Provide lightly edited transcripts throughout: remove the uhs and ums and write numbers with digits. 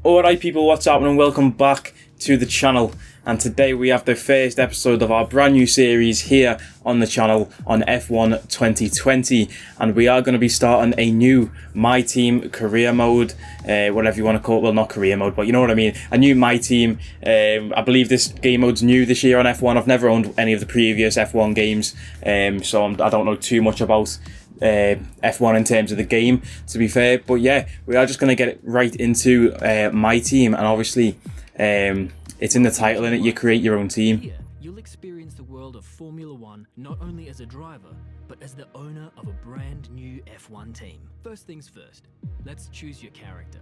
Alright people, what's happening? Welcome back to the channel, and today we have the first episode of our brand new series here on the channel on F1 2020, and we are going to be starting a new My Team career mode, whatever you want to call it. Well, not career mode, but you know what I mean, a new My Team. I believe this game mode's new this year on F1. I've never owned any of the previous F1 games, so I don't know too much about F1 in terms of the game, to be fair. But yeah, we are just going to get right into My Team, and obviously it's in the title, innit? You create your own team. Here, you'll experience the world of Formula One not only as a driver, but as the owner of a brand new F1 team. First things first, let's choose your character.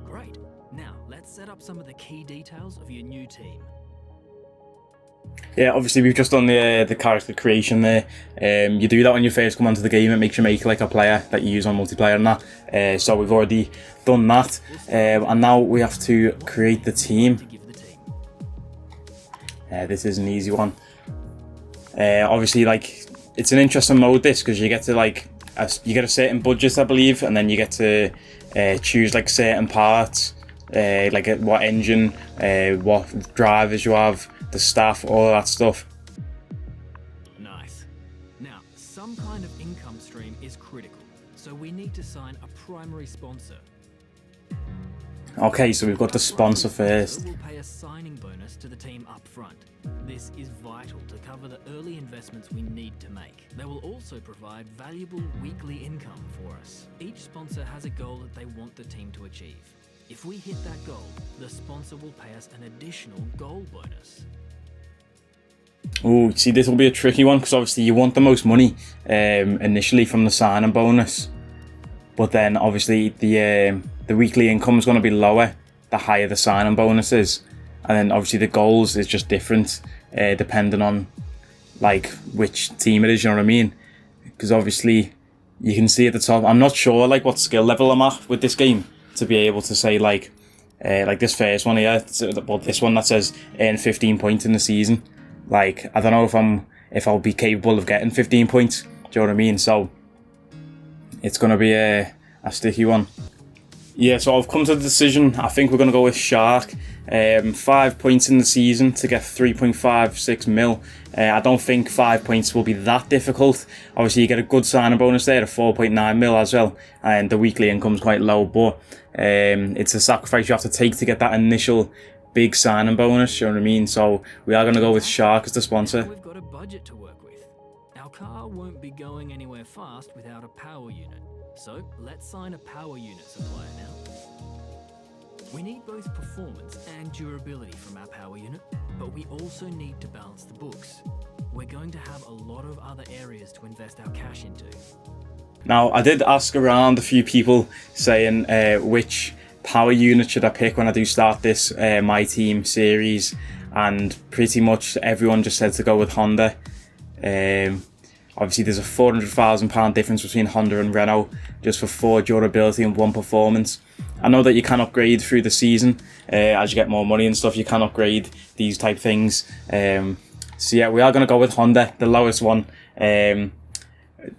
Great, now let's set up some of the key details of your new team. Yeah, obviously we've just done the character creation there. You do that when you first come onto the game. It makes you make like a player that you use on multiplayer and that. So we've already done that, and now we have to create the team. This is an easy one. Obviously, like, it's an interesting mode this, because you get to you get a certain budget, I believe, and then you get to choose like certain parts, like what engine, what drivers you have, the staff, all that stuff. Nice. Now, some kind of income stream is critical, so we need to sign a primary sponsor. Okay, so we've got the sponsor first. We'll pay a signing bonus to the team up front. This is vital to cover the early investments we need to make. They will also provide valuable weekly income for us. Each sponsor has a goal that they want the team to achieve. If we hit that goal, the sponsor will pay us an additional goal bonus. Oh, see, this will be a tricky one, because obviously you want the most money initially from the signing bonus, but then obviously the weekly income is going to be lower the higher the signing bonus is, and then obviously the goals is just different depending on like which team it is, you know what I mean? Because obviously you can see at the top, I'm not sure like what skill level I'm at with this game to be able to say like this first one here, but this one that says earn 15 points in the season. Like, I don't know if I'll be capable of getting 15 points. Do you know what I mean? So it's gonna be a sticky one. Yeah, so I've come to the decision. I think we're gonna go with Shark. 5 points in the season to get 3.56 mil. I don't think 5 points will be that difficult. Obviously, you get a good signing bonus there of 4.9 mil as well, and the weekly income's quite low. But it's a sacrifice you have to take to get that initial big signing bonus, you know what I mean? So we are going to go with Shark as the sponsor. We've got a budget to work with. Our car won't be going anywhere fast without a power unit. So let's sign a power unit supplier now. We need both performance and durability from our power unit, but we also need to balance the books. We're going to have a lot of other areas to invest our cash into. Now, I did ask around a few people saying which power unit should I pick when I do start this My Team series, and pretty much everyone just said to go with Honda. Obviously there's a £400,000 difference between Honda and Renault, just for 4 durability and 1 performance. I know that you can upgrade through the season as you get more money and stuff. You can upgrade these type things, so yeah, we are going to go with Honda, the lowest one,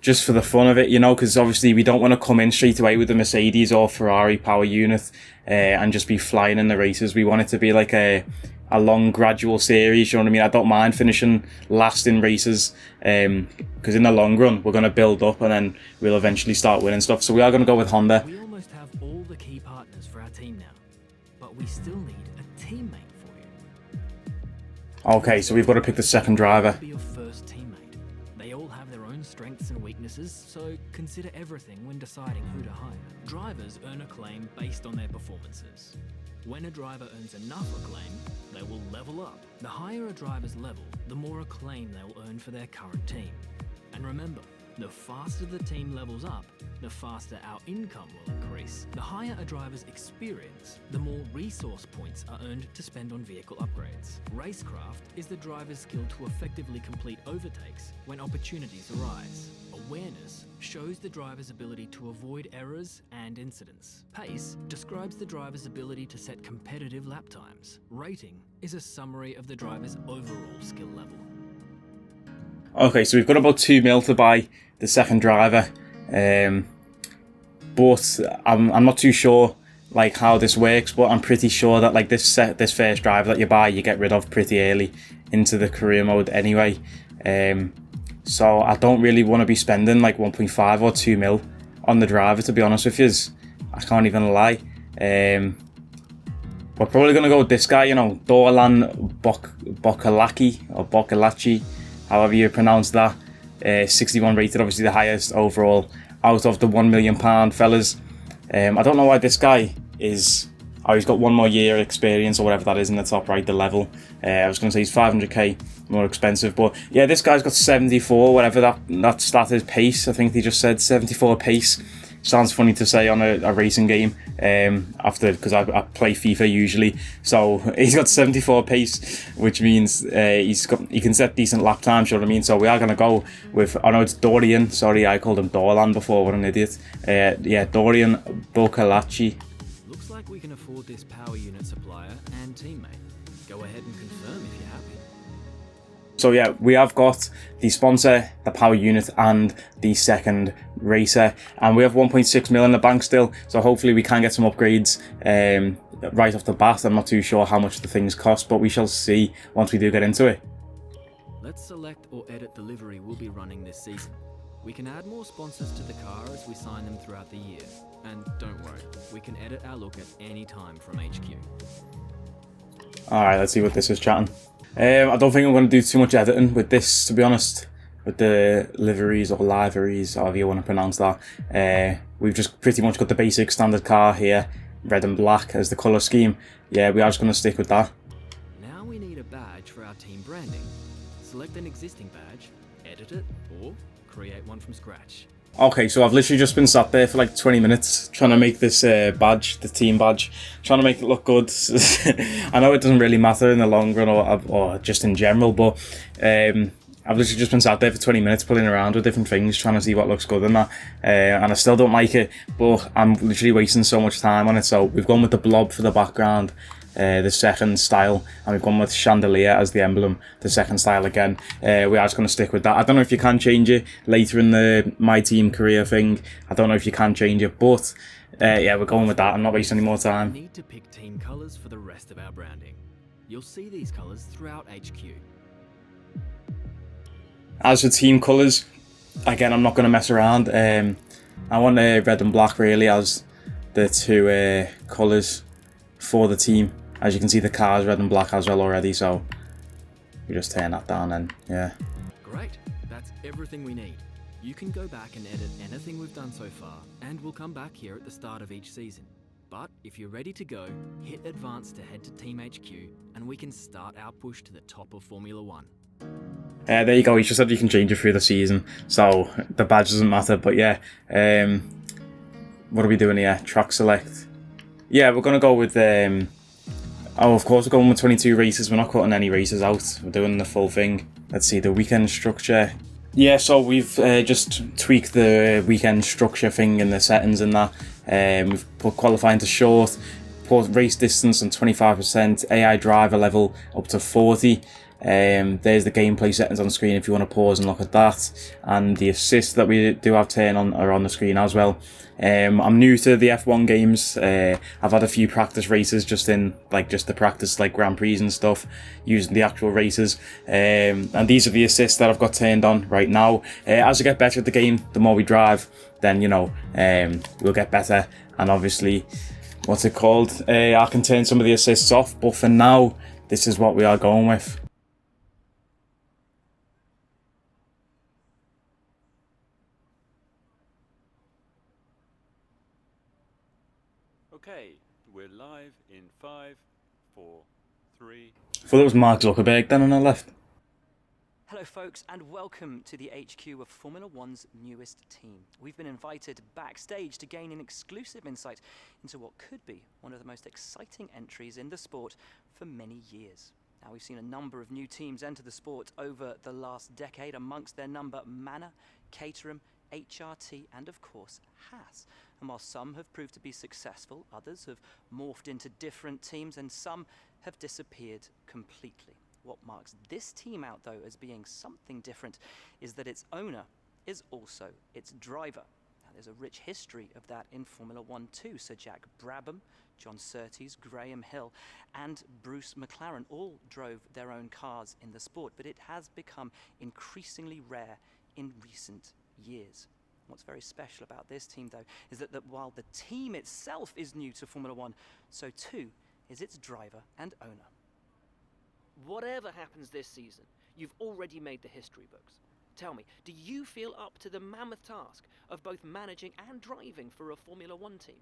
just for the fun of it, you know, because obviously we don't want to come in straight away with the Mercedes or Ferrari power unit and just be flying in the races. We want it to be like a long gradual series, you know what I mean? I don't mind finishing last in races, because in the long run we're going to build up and then we'll eventually start winning stuff. So we are going to go with Honda. We almost have all the key partners for our team now, but we still need a teammate for you. Okay, so we've got to pick the second driver. Be your first teammate. They all have their own strengths and weaknesses, so consider everything when deciding who to hire. Drivers earn acclaim based on their performances. When a driver earns enough acclaim, they will level up. The higher a driver's level, the more acclaim they will earn for their current team. And remember, the faster the team levels up, the faster our income will increase. The higher a driver's experience, the more resource points are earned to spend on vehicle upgrades. Racecraft is the driver's skill to effectively complete overtakes when opportunities arise. Awareness shows the driver's ability to avoid errors and incidents. Pace describes the driver's ability to set competitive lap times. Rating is a summary of the driver's overall skill level. Okay, so we've got about 2 mil to buy the second driver. but I'm not too sure like how this works, but I'm pretty sure that like this first driver that you buy, you get rid of pretty early into the career mode anyway. So I don't really want to be spending like 1.5 or 2 mil on the driver, to be honest with you. I can't even lie. We're probably going to go with this guy, you know, Dorlan Bocalachi, however you pronounce that. 61 rated, obviously the highest overall out of the £1 million fellas. I don't know why this guy is... Oh, he's got 1 more year experience or whatever that is in the top right, the level. I was going to say he's 500k more expensive, but yeah, this guy's got 74, whatever that stat is, pace. I think they just said 74 pace. Sounds funny to say on a racing game, because I play FIFA usually. So he's got 74 pace, which means he can set decent lap times. You know what I mean? So we are gonna go with, I know it's Dorian. Sorry, I called him Dorlan before. What an idiot. Yeah, Dorian Bocalachi. Looks like we can afford this power unit supplier and teammate. Go ahead and confirm if you're happy. So yeah, we have got the sponsor, the power unit, and the second racer, and we have 1.6 mil in the bank still. So hopefully we can get some upgrades right off the bat. I'm not too sure how much the things cost, but we shall see once we do get into it. Let's select or edit the livery we'll be running this season. We can add more sponsors to the car as we sign them throughout the year. And don't worry, we can edit our look at any time from HQ. Alright, let's see what this is chatting. I don't think I'm going to do too much editing with this, to be honest, with the liveries or liveries, however you want to pronounce that. We've just pretty much got the basic standard car here, red and black as the colour scheme. Yeah, we are just going to stick with that. Now we need a badge for our team branding. Select an existing badge, edit it, or create one from scratch. Okay, so I've literally just been sat there for like 20 minutes trying to make this badge, the team badge, trying to make it look good. I know it doesn't really matter in the long run or just in general, but I've literally just been sat there for 20 minutes playing around with different things, trying to see what looks good in that, and I still don't like it, but I'm literally wasting so much time on it. So we've gone with the blob for the background, the second style, and we've gone with chandelier as the emblem, the second style again. We are just going to stick with that. I don't know if you can change it later in the my team career thing. I don't know if you can change it, but yeah, we're going with that. I'm not wasting any more time. We need to pick team colours for the rest of our branding. You'll see these colours throughout HQ. As for team colours, again, I'm not going to mess around. I want red and black really as the two colours for the team. As you can see, the car's red and black as well already, so we just turn that down and yeah. Great, that's everything we need. You can go back and edit anything we've done so far, and we'll come back here at the start of each season. But if you're ready to go, hit advance to head to Team HQ, and we can start our push to the top of Formula 1. There you go, he just said you can change it through the season, so the badge doesn't matter, but yeah. What are we doing here? Track select. Yeah, we're going to go with... oh, of course, we're going with 22 races. We're not cutting any races out. We're doing the full thing. Let's see, the weekend structure. Yeah, so we've just tweaked the weekend structure thing in the settings and that. We've put qualifying to short, put race distance on 25%, AI driver level up to 40. There's the gameplay settings on screen if you want to pause and look at that, and the assists that we do have turn on are on the screen as well. I'm new to the F1 games. I've had a few practice races just the practice like Grand Prix and stuff using the actual races, and these are the assists that I've got turned on right now. As I get better at the game, the more we drive, then we'll get better, and obviously what's it called, I can turn some of the assists off, but for now this is what we are going with. Okay, we're live in 5, 4, 3... I thought it was Mark Zuckerberg then on our left. Hello folks, and welcome to the HQ of Formula One's newest team. We've been invited backstage to gain an exclusive insight into what could be one of the most exciting entries in the sport for many years. Now, we've seen a number of new teams enter the sport over the last decade, amongst their number Manor, Caterham, HRT and of course Haas. And while some have proved to be successful, others have morphed into different teams and some have disappeared completely. What marks this team out though as being something different is that its owner is also its driver. There's a rich history of that in Formula One too. Sir Jack Brabham, John Surtees, Graham Hill, and Bruce McLaren all drove their own cars in the sport, but it has become increasingly rare in recent years. What's very special about this team, though, is that while the team itself is new to Formula One, so too is its driver and owner. Whatever happens this season, you've already made the history books. Tell me, do you feel up to the mammoth task of both managing and driving for a Formula One team?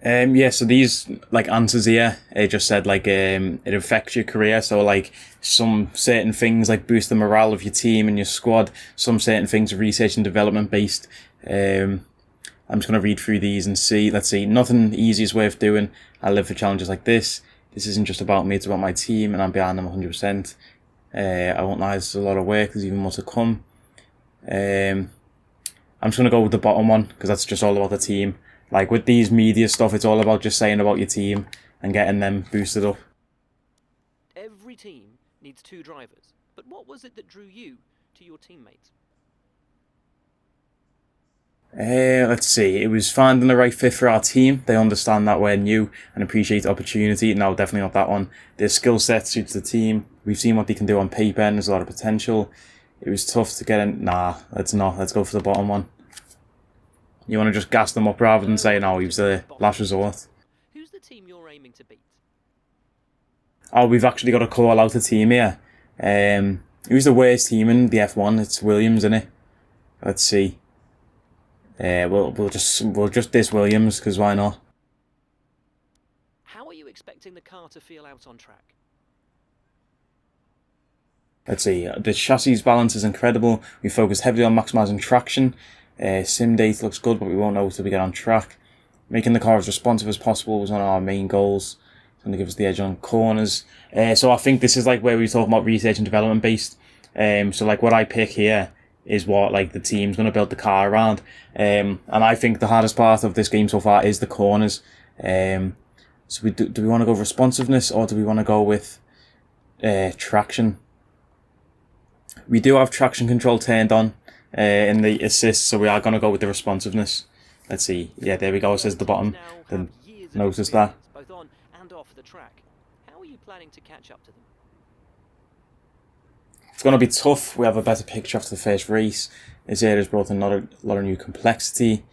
Yeah, so these like answers here, it just said like it affects your career. So like some certain things like boost the morale of your team and your squad. Some certain things are research and development based. I'm just gonna read through these and see. Let's see. Nothing easy is worth doing. I live for challenges like this. This isn't just about me; it's about my team, and I'm behind them 100%. I won't lie. It's a lot of work. There's even more to come. I'm just gonna go with the bottom one because that's just all about the team. Like with these media stuff, it's all about just saying about your team and getting them boosted up. Every team needs 2 drivers, but what was it that drew you to your teammates? Let's see. It was finding the right fit for our team. They understand that we're new and appreciate the opportunity. No, definitely not that one. Their skill set suits the team. We've seen what they can do on paper and there's a lot of potential. It was tough to get in. Nah, let's not. Let's go for the bottom one. You want to just gas them up rather than say, no, he was the last resort. Who's the team you're aiming to beat? Oh, we've actually got to call out a team here. Who's the worst team in the F1? It's Williams, isn't it? Let's see. We'll just diss Williams because why not? How are you expecting the car to feel out on track? Let's see. The chassis balance is incredible. We focus heavily on maximising traction. Sim data looks good, but we won't know until we get on track. Making the car as responsive as possible was one of our main goals. It's going to give us the edge on corners. So I think this is like where we talk about research and development based. So like what I pick here is what like the team's going to build the car around. And I think the hardest part of this game so far is the corners. So do we want to go responsiveness or do we want to go with traction? We do have traction control turned on in the assist, so we are going to go with the responsiveness. Let's see. Yeah, there we go. It says the bottom. Then notice that. Both on and off the track. How are you planning to catch up to them? It's going to be tough. We have a better picture after the first race. This area's brought in a lot of new complexity.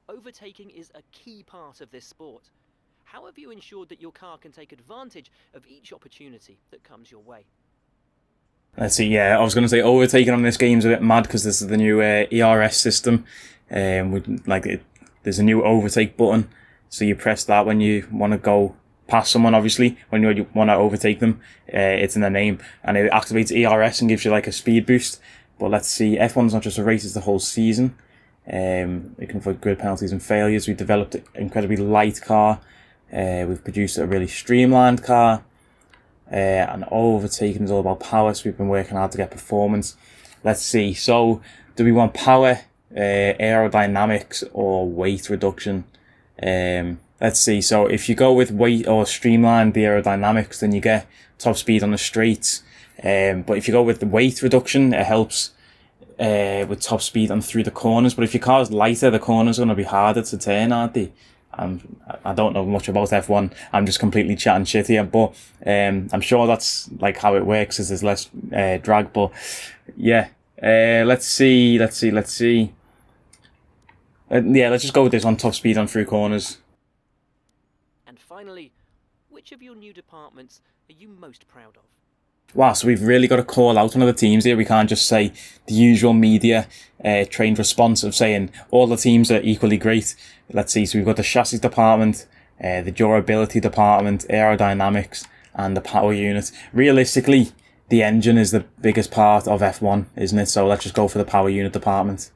Overtaking is a key part of this sport. How have you ensured that your car can take advantage of each opportunity that comes your way? Let's see, yeah, I was going to say overtaking on this game's a bit mad because this is the new ERS system. There's a new overtake button, so you press that when you want to go past someone, obviously. When you want to overtake them, it's in the name, and it activates ERS and gives you like a speed boost. But let's see, F1's not just a race, it's the whole season. We can avoid grid penalties and failures. We've developed an incredibly light car. We've produced a really streamlined car. And overtaking is all about power, so we've been working hard to get performance. Let's see, so do we want power, aerodynamics, or weight reduction? Let's see, so if you go with weight or streamline the aerodynamics, then you get top speed on the straights. But if you go with the weight reduction, it helps with top speed and through the corners. But if your car is lighter, the corners are going to be harder to turn, aren't they? I don't know much about F1. I'm just completely chatting shit here, but I'm sure that's like how it works, is there's less drag. But yeah, let's see. Yeah, let's just go with this on top speed on through corners. And finally, which of your new departments are you most proud of? Wow, so we've really got to call out one of the teams here. We can't just say the usual media trained response of saying all the teams are equally great. Let's see, so we've got the chassis department, the durability department, aerodynamics, and the power unit. Realistically, the engine is the biggest part of F1, isn't it? So let's just go for the power unit department.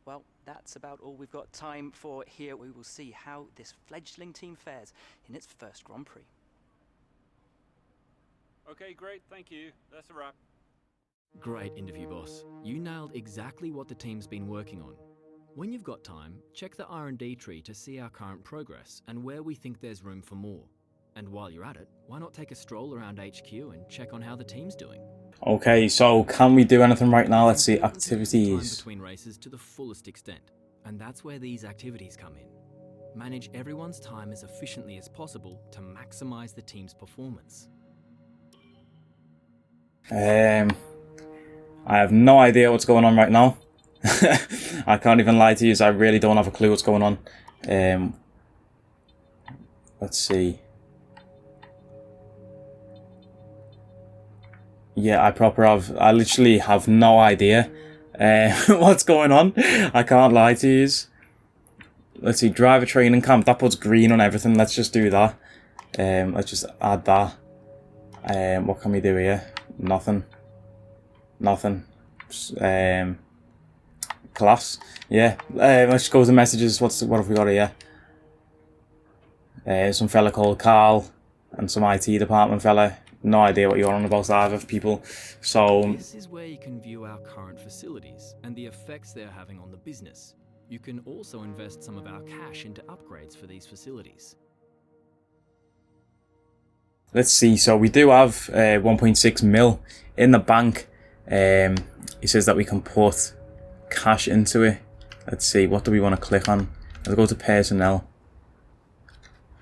Well, that's about all we've got time for here. We will see how this fledgling team fares in its first Grand Prix. Okay, great, thank you. That's a wrap. Great interview, boss. You nailed exactly what the team's been working on. When you've got time, check the R&D tree to see our current progress and where we think there's room for more. And while you're at it, why not take a stroll around HQ and check on how the team's doing? Okay, so can we do anything right now? Let's see, It's important to use the time activities. between races to the fullest extent, and that's where these activities come in. Manage everyone's time as efficiently as possible to maximize the team's performance. I have no idea what's going on right now. I can't even lie to you, I really don't have a clue what's going on. Let's see. Yeah, I literally have no idea what's going on. I can't lie to you. Let's see, driver training camp, that puts green on everything. Let's just do that. Let's just add that. What can we do here? Nothing. Class. Yeah. Let's go to messages. What have we got here? Some fella called Carl and some IT department fella. No idea what you're on about either, people. So This is where you can view our current facilities and the effects they're having on the business. You can also invest some of our cash into upgrades for these facilities. let's see. So we do have 1.6 mil in the bank. It says that we can put cash into it. Let's see. What do we want to click on? Let's go to personnel.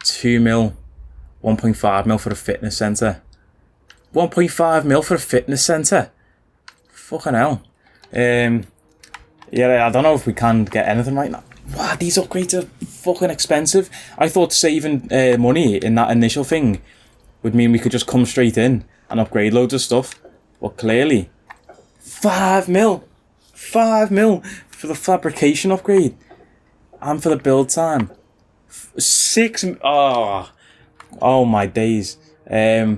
2 mil. 1.5 mil for the fitness centre. 1.5 mil for a fitness centre. Fucking hell. Yeah, I don't know if we can get anything right now. Wow, these upgrades are fucking expensive. I thought saving money in that initial thing would mean we could just come straight in and upgrade loads of stuff. But clearly, 5 mil. 5 mil for the fabrication upgrade. And for the build time. 6 Oh my days. Yeah,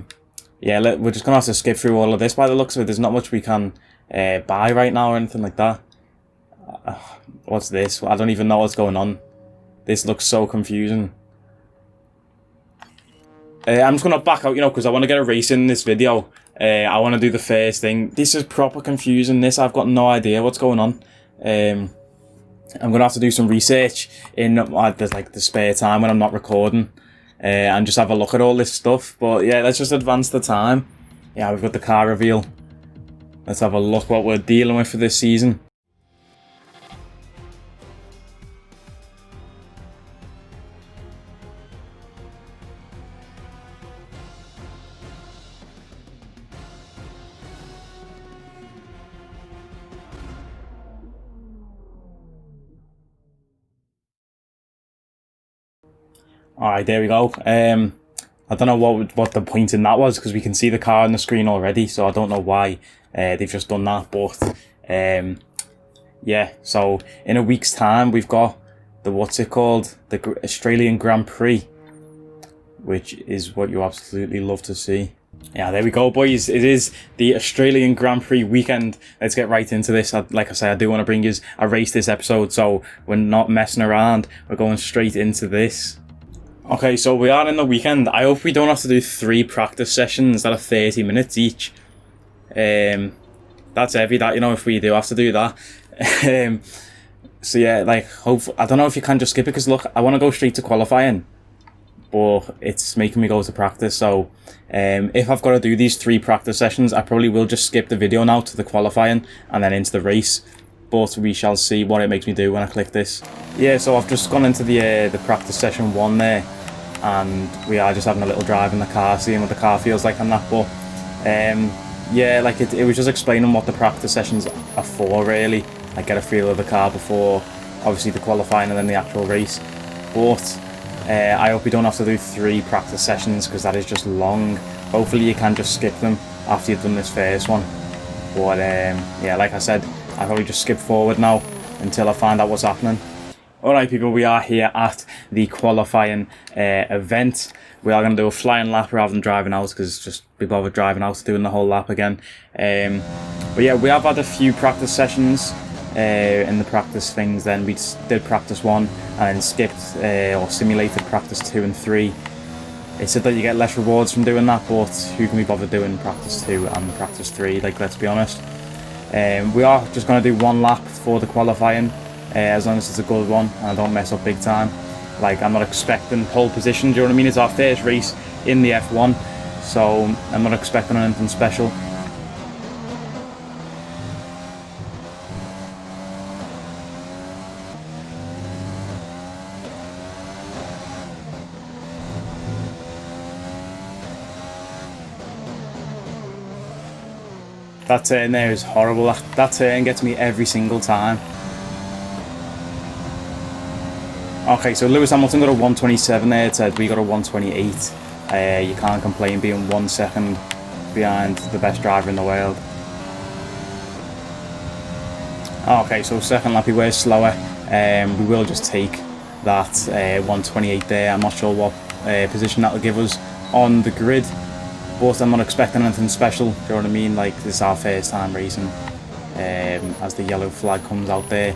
we're just gonna have to skip through all of this by the looks of it. There's not much we can buy right now or anything like that. What's this? I don't even know what's going on. This looks so confusing. I'm just gonna back out, because I want to get a race in this video. I want to do the first thing. This is proper confusing. I've got no idea what's going on. I'm gonna have to do some research in the spare time when I'm not recording. And just have a look at all this stuff. But yeah, let's just advance the time. Yeah, we've got the car reveal. Let's have a look what we're dealing with for this season. Alright, there we go. I don't know what the point in that was, because we can see the car on the screen already, so I don't know why they've just done that. But yeah, so in a week's time we've got the the Australian Grand Prix, which is what you absolutely love to see. Yeah, there we go, boys. It is the Australian Grand Prix weekend. Let's get right into this. Like I say, I do want to bring you a race this episode, so we're not messing around. We're going straight into this. Okay, so we are in the weekend. I hope we don't have to do 3 practice sessions that are 30 minutes each. That's heavy, that, if we do have to do that. So yeah, I don't know if you can just skip it, because look, I want to go straight to qualifying, but it's making me go to practice. So if I've got to do these 3 practice sessions, I probably will just skip the video now to the qualifying and then into the race. But we shall see what it makes me do when I click this. Yeah, so I've just gone into the practice session 1 there, and we are just having a little drive in the car, seeing what the car feels like and that. But yeah, it was just explaining what the practice sessions are for, really. Get a feel of the car before obviously the qualifying and then the actual race. But I hope we don't have to do 3 practice sessions, because that is just long. Hopefully you can just skip them after you've done this first one. But yeah, like I said, I'll probably just skip forward now until I find out what's happening. Alright people, we are here at the qualifying event. We are going to do a flying lap rather than driving out, because just be bothered driving out doing the whole lap again. But yeah, we have had a few practice sessions in the practice things. Then we did practice 1 and then skipped or simulated practice 2 and 3. It said that you get less rewards from doing that, but who can be bothered doing practice 2 and practice 3, let's be honest. We are just going to do 1 lap for the qualifying, as long as it's a good one and I don't mess up big time. I'm not expecting pole position, do you know what I mean? It's our first race in the F1, so I'm not expecting anything special. That turn there is horrible. That turn gets me every single time. Okay, so Lewis Hamilton got a 127 there, Ted. We got a 128. You can't complain being 1 second behind the best driver in the world. Okay, so second lap we were slower. We will just take that 128 there. I'm not sure what position that will give us on the grid, but I'm not expecting anything special. Do you know what I mean? Like, this is our first time racing. As the yellow flag comes out there.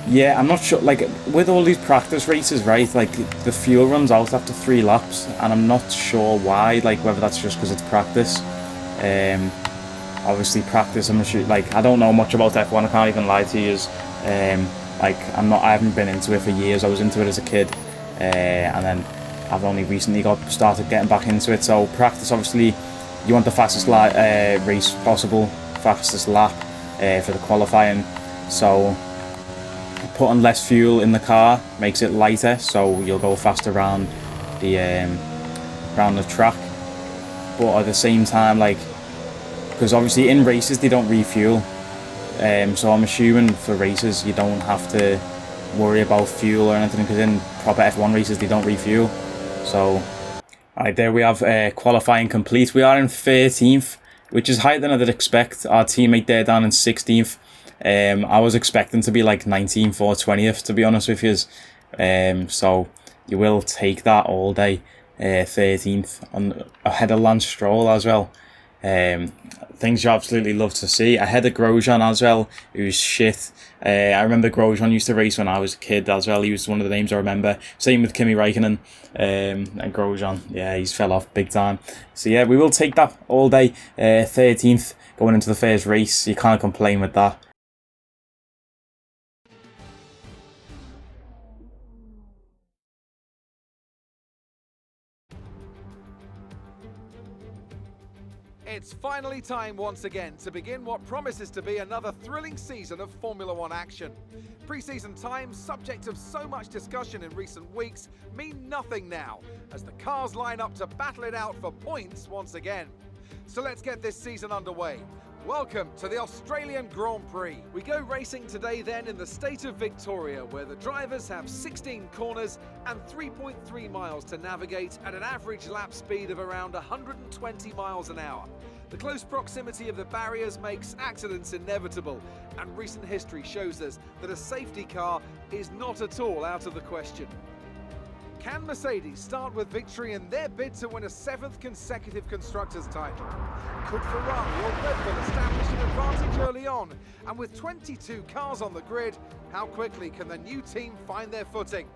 Yeah, I'm not sure, like, with all these practice races, right, like, the fuel runs out after 3 laps, and I'm not sure why, like, whether that's just because it's practice. Obviously, practice, I'm sure, like, I don't know much about F1, I can't even lie to you. Like, I haven't been into it for years. I was into it as a kid, and then I've only recently started getting back into it. So, practice, obviously, you want the fastest race possible, fastest lap for the qualifying, so putting less fuel in the car makes it lighter, so you'll go faster around the track. But at the same time, like, because obviously in races they don't refuel, so I'm assuming for races you don't have to worry about fuel or anything, because in proper F1 races they don't refuel. So, alright, there we have qualifying complete. We are in 13th, which is higher than I did expect. Our teammate there down in 16th. I was expecting to be like 19th or 20th, to be honest with you. So you will take that all day. 13th ahead of Lance Stroll as well. Things you absolutely love to see. Ahead of Grosjean as well, who's shit. I remember Grosjean used to race when I was a kid as well. He was one of the names I remember. Same with Kimi Räikkönen. And Grosjean, yeah, he's fell off big time. So yeah, we will take that all day. 13th going into the first race. You can't complain with that. It's finally time once again to begin what promises to be another thrilling season of Formula One action. Pre-season times, subject of so much discussion in recent weeks, mean nothing now, as the cars line up to battle it out for points once again. So let's get this season underway. Welcome to the Australian Grand Prix. We go racing today then in the state of Victoria, where the drivers have 16 corners and 3.3 miles to navigate at an average lap speed of around 120 miles an hour. The close proximity of the barriers makes accidents inevitable, and recent history shows us that a safety car is not at all out of the question. Can Mercedes start with victory in their bid to win a 7th consecutive Constructors' title? Could Ferrari or Red Bull establish an advantage early on? And with 22 cars on the grid, how quickly can the new team find their footing?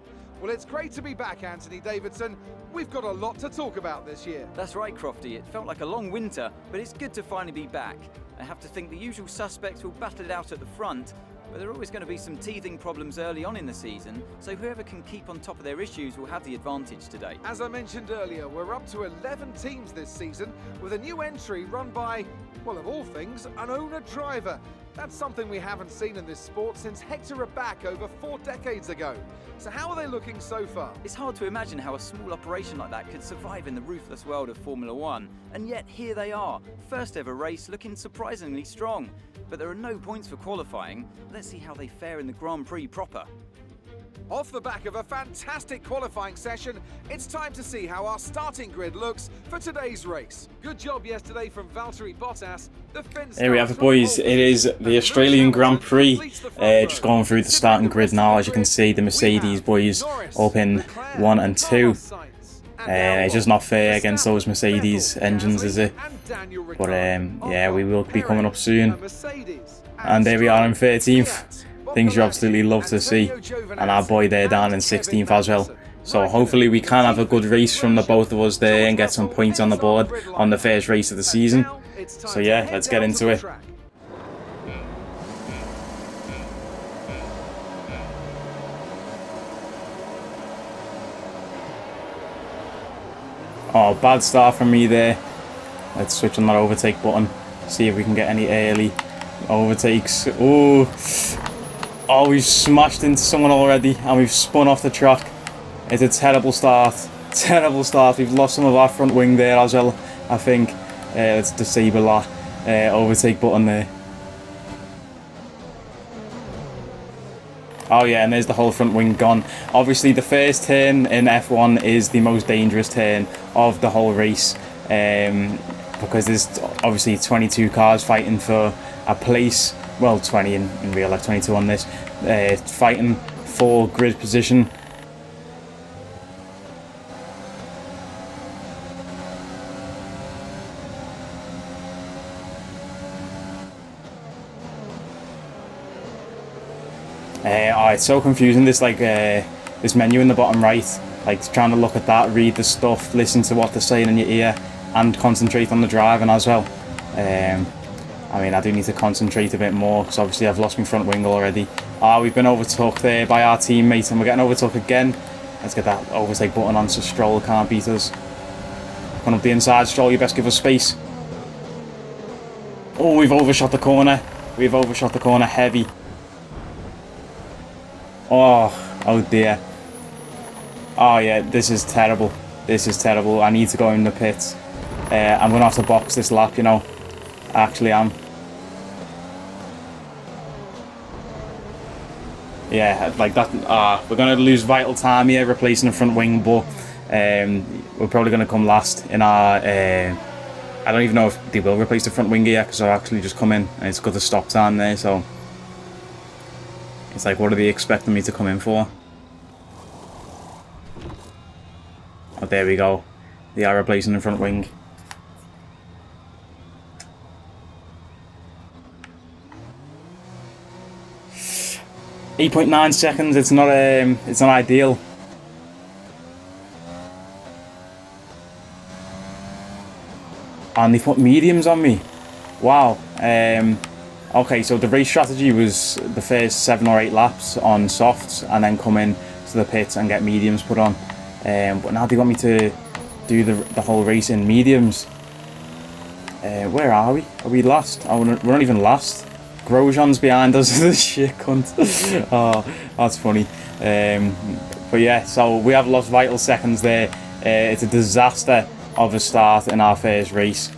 Well, it's great to be back, Anthony Davidson. We've got a lot to talk about this year. That's right, Crofty. It felt like a long winter, but it's good to finally be back. I have to think the usual suspects will battle it out at the front, but there are always going to be some teething problems early on in the season, so whoever can keep on top of their issues will have the advantage today. As I mentioned earlier, we're up to 11 teams this season, with a new entry run by, well, of all things, an owner-driver. That's something we haven't seen in this sport since Hector Raback over 4 decades ago. So how are they looking so far? It's hard to imagine how a small operation like that could survive in the ruthless world of Formula One, and yet here they are, first ever race looking surprisingly strong. But there are no points for qualifying. Let's see how they fare in the Grand Prix proper. Off the back of a fantastic qualifying session, it's time to see how our starting grid looks for today's race. Good job yesterday from Valtteri Bottas. There we have it, boys. It is the Australian Grand Prix. Just going through the starting grid now. As you can see, the Mercedes boys up in 1 and 2. It's just not fair against those Mercedes engines, is it? But yeah, we will be coming up soon. And there we are in 13th. Things you absolutely love to see. And our boy there down in 16th as well. So hopefully we can have a good race from the both of us there and get some points on the board on the first race of the season. So yeah, let's get into it. Oh, bad start from me there. Let's switch on that overtake button. See if we can get any early overtakes. Oh, we've smashed into someone already and we've spun off the track. It's a terrible start. Terrible start. We've lost some of our front wing there as well, I think. Let's disable that overtake button there. Oh yeah, and there's the whole front wing gone. Obviously the first turn in F1 is the most dangerous turn of the whole race, because there's obviously 22 cars fighting for a place. Well, 20 in real life, 22 on this, fighting for grid position. It's so confusing, this this menu in the bottom right, like trying to look at that, read the stuff, listen to what they're saying in your ear and concentrate on the driving as well. I mean, I do need to concentrate a bit more because obviously I've lost my front wing already. We've been overtook there by our teammate and we're getting overtook again. Let's get that overtake button on so Stroll can't beat us. Coming up the inside, Stroll, you best give us space. Oh, we've overshot the corner. We've overshot the corner heavy. Oh dear. Oh yeah, this is terrible. This is terrible. I need to go in the pits. I'm going to have to box this lap, you know. I actually am. Yeah, like that. We're going to lose vital time here replacing the front wing, but we're probably going to come last in our... I don't even know if they will replace the front wing here because I've actually just come in and it's got the stop time there, so... It's like, what are they expecting me to come in for? Oh, there we go. They are replacing the front wing. .9 seconds. It's not ideal. And they put mediums on me. Wow. Okay, so the race strategy was the first 7 or 8 laps on softs and then come in to the pits and get mediums put on. But now they want me to do the whole race in mediums. Where are we? Are we last? Oh, we're not even last. Grosjean's behind us. This shit cunt. Oh, that's funny. But yeah, so we have lost vital seconds there. It's a disaster of a start in our first race.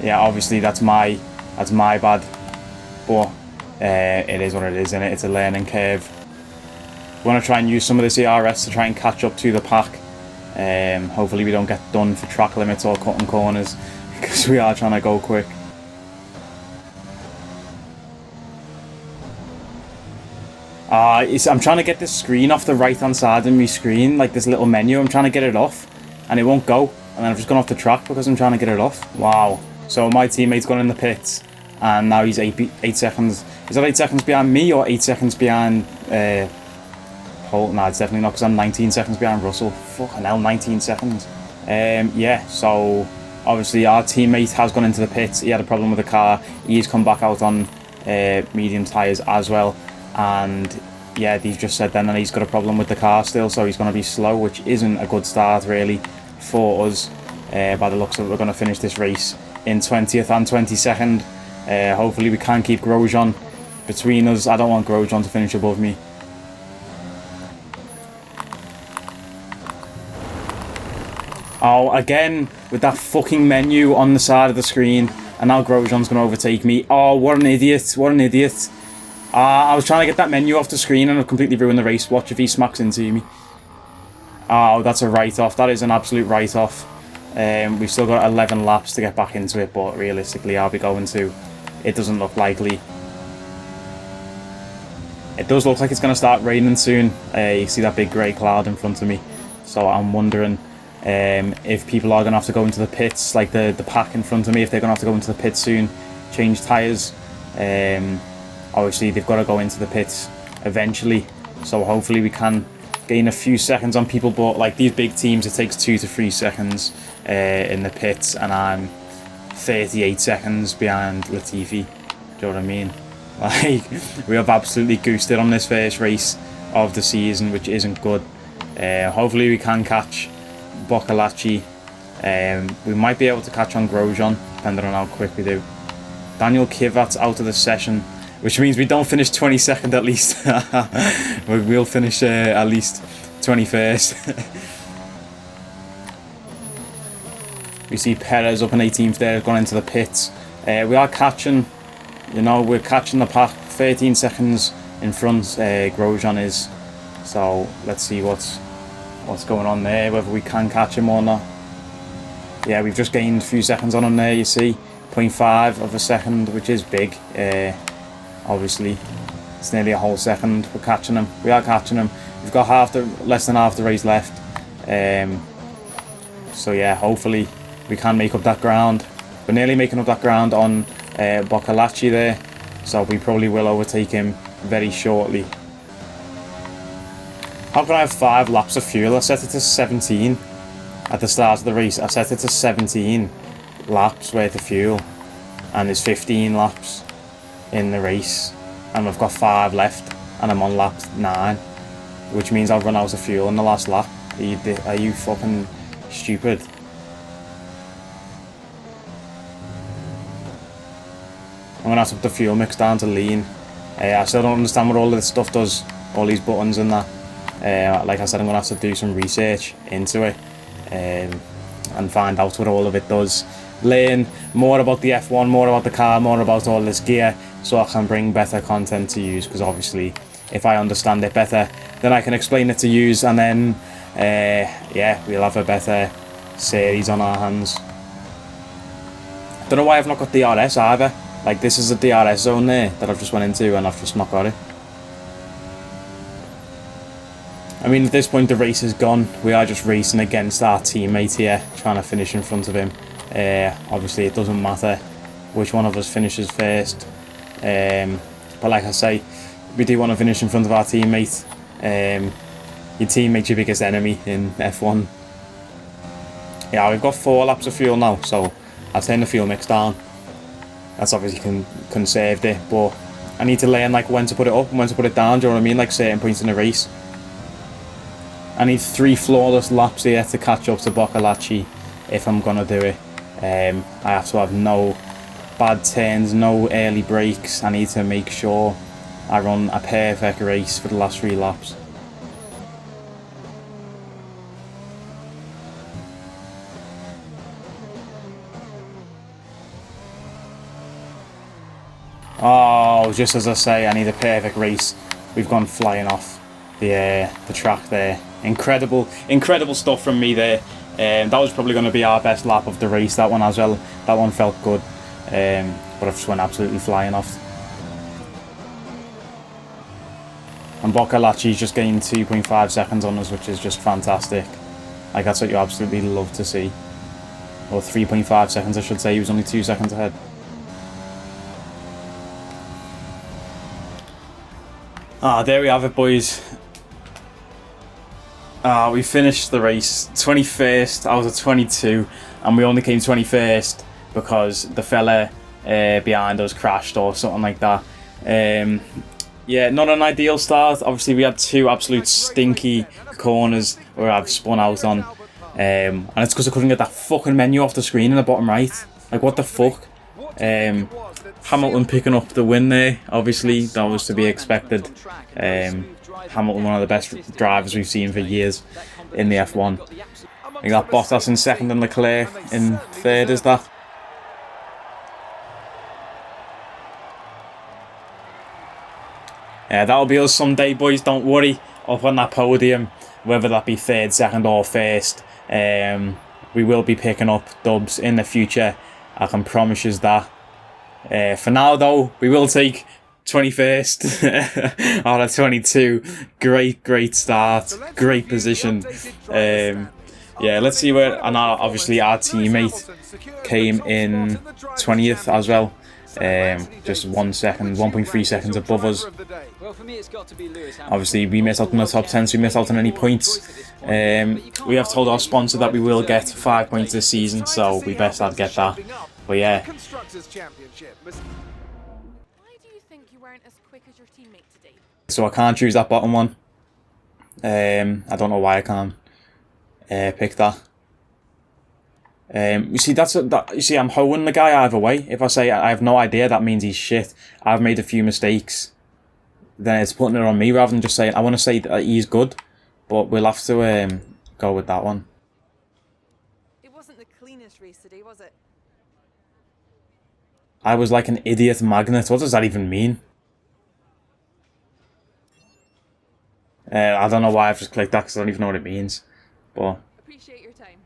Yeah, obviously that's my bad, but it is what it is, innit? It's a learning curve. We want to try and use some of this ERS to try and catch up to the pack. Hopefully we don't get done for track limits or cutting corners because we are trying to go quick. I'm trying to get this screen off the right hand side of my screen, like this little menu. I'm trying to get it off and it won't go, and then I've just gone off the track because I'm trying to get it off. Wow. So my teammate's gone in the pits and now he's 8 seconds. Is that 8 seconds behind me or 8 seconds behind Holt? No, it's definitely not because I'm 19 seconds behind Russell. Fucking hell, 19 seconds. Yeah, so obviously our teammate has gone into the pits. He had a problem with the car. He's come back out on medium tyres as well. And yeah, they've just said then that he's got a problem with the car still, so he's going to be slow, which isn't a good start really for us. By the looks of it, we're going to finish this race in 20th and 22nd. Hopefully we can keep Grosjean between us. I don't want Grosjean to finish above me. Oh, again with that fucking menu on the side of the screen, and now Grosjean's going to overtake me. Oh, what an idiot, what an idiot. I was trying to get that menu off the screen and I've completely ruined the race. Watch if he smacks into me. Oh, that's a write-off. That is an absolute write-off. We've still got 11 laps to get back into it, but realistically I'll be going to. It doesn't look likely. It does look like it's going to start raining soon. You see that big grey cloud in front of me. So I'm wondering if people are going to have to go into the pits, like the pack in front of me, if they're going to have to go into the pits soon, change tyres. Obviously they've got to go into the pits eventually, so hopefully we can gain a few seconds on people, but like these big teams it takes 2 to 3 seconds in the pits, and I'm 38 seconds behind Latifi. Do you know what I mean? Like, we have absolutely goosed it on this first race. of the season, which isn't good. Hopefully we can catch Boccolacci. We might be able to catch on Grosjean, depending on how quick we do. Daniel Kivat's out of the session, which means we don't finish 22nd at least. We'll finish at least 21st. We see Perez up in 18th there, going into the pits. We are catching, you know, we're catching the pack. 13 seconds in front, Grosjean is. So let's see what's going on there, whether we can catch him or not. Yeah, we've just gained a few seconds on him there, you see. 0.5 of a second, which is big. Obviously, it's nearly a whole second. We're catching him. We are catching him. We've got less than half the race left. So yeah, hopefully we can make up that ground. We're nearly making up that ground on Boccolacci there. So we probably will overtake him very shortly. How can I have 5 laps of fuel? I set it to 17 at the start of the race. I set it to 17 laps worth of fuel, and there's 15 laps in the race, and we've got 5 left, and I'm on lap 9, which means I've run out of fuel in the last lap. Are you fucking stupid? I'm gonna have to put the fuel mix down to lean. I still don't understand what all of this stuff does, all these buttons and that. Like I said, I'm gonna have to do some research into it and find out what all of it does. Learn more about the F1, more about the car, more about all this gear, so I can bring better content to use. Because obviously, if I understand it better, then I can explain it to use, and then yeah, we'll have a better series on our hands. Don't know why I've not got DRS either. Like, this is a DRS zone there that I've just went into, and I've just not got it. I mean, at this point the race is gone. We are just racing against our teammate here, trying to finish in front of him. Obviously it doesn't matter which one of us finishes first, but like I say, we do want to finish in front of our teammate. Your teammate's your biggest enemy in F1. Yeah, we've got 4 laps of fuel now, so I've turned the fuel mix down. That's obviously conserved it, but I need to learn like when to put it up and when to put it down, do you know what I mean? Like certain points in the race. I need 3 flawless laps here to catch up to Boccolacci if I'm gonna do it. I have to have no bad turns, no early breaks. I need to make sure I run a perfect race for the last 3 laps. Oh, just as I say, I need a perfect race. We've gone flying off the track there. Incredible stuff from me there. That was probably going to be our best lap of the race, that one as well. That one felt good, but I just went absolutely flying off. And Boccolacci's just gained 2.5 seconds on us, which is just fantastic. Like, that's what you absolutely love to see. Or 3.5 seconds, I should say. He was only 2 seconds ahead. Ah, there we have it, boys. We finished the race 21st out of 22, and we only came 21st because the fella behind us crashed or something like that. Yeah, not an ideal start. Obviously, we had 2 absolute stinky corners where I've spun out on, and it's because I couldn't get that fucking menu off the screen in the bottom right. Like, what the fuck? Hamilton picking up the win there, obviously, that was to be expected. Hamilton, one of the best drivers we've seen for years in the F1. We got Bottas in 2nd and Leclerc in 3rd, is that? Yeah, that'll be us someday, boys, don't worry. Up on that podium, whether that be 3rd, 2nd or 1st. We will be picking up dubs in the future, I can promise you that. For now though, we will take 21st out of 22. Great start, great position. Yeah, let's see where, and obviously our teammate came in 20th as well. Just 1 second, 1.3 seconds above us. Obviously we missed out on the top 10, so we missed out on any points. We have told our sponsor that we will get 5 points this season, so we best not get that. But yeah. Why do you think you weren't as quick as your teammate today? So I can't choose that bottom one. I don't know why I can't pick that. You see, you see, I'm hoeing the guy either way. If I say I have no idea, that means he's shit. I've made a few mistakes. Then it's putting it on me rather than just saying I want to say that he's good. But we'll have to go with that one. It wasn't the cleanest race today, was it? I was like an idiot magnet. What does that even mean? I don't know why I've just clicked that because I don't even know what it means. But Appreciate your time.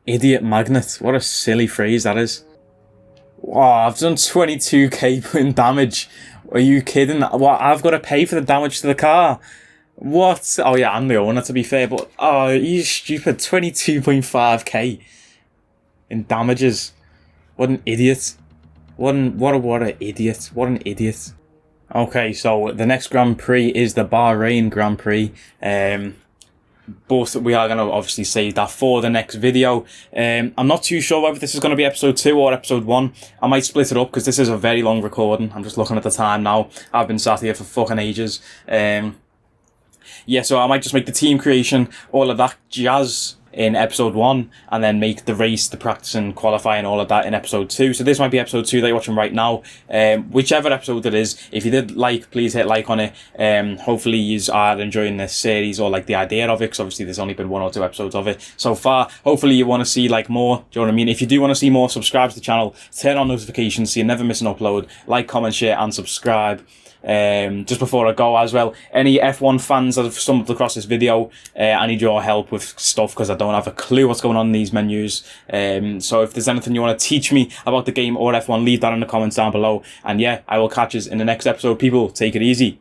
idiot magnet. What a silly phrase that is. Wow, I've done 22k in damage. Are you kidding? What? I've got to pay for the damage to the car. What? Oh yeah, I'm the owner to be fair, but oh, you stupid. 22.5k in damages. What an idiot. What an idiot. What an idiot. Okay, so the next Grand Prix is the Bahrain Grand Prix. But we are going to obviously save that for the next video. I'm not too sure whether this is going to be episode 2 or episode 1. I might split it up because this is a very long recording. I'm just looking at the time now. I've been sat here for fucking ages. Yeah, so I might just make the team creation, all of that jazz in episode 1, and then make the race, the practice and qualifying, all of that in episode 2. So this might be episode 2 that you're watching right now. Whichever episode it is, if you did like, please hit like on it. Hopefully you are enjoying this series or like the idea of it, because obviously there's only been 1 or 2 episodes of it so far. Hopefully you want to see like more, do you know what I mean? If you do want to see more, subscribe to the channel, turn on notifications so you never miss an upload. Like, comment, share and subscribe. Just before I go as well, any F1 fans that have stumbled across this video, I need your help with stuff because I don't have a clue what's going on in these menus. So if there's anything you want to teach me about the game or F1, leave that in the comments down below. And yeah, I will catch you in the next episode. People, take it easy.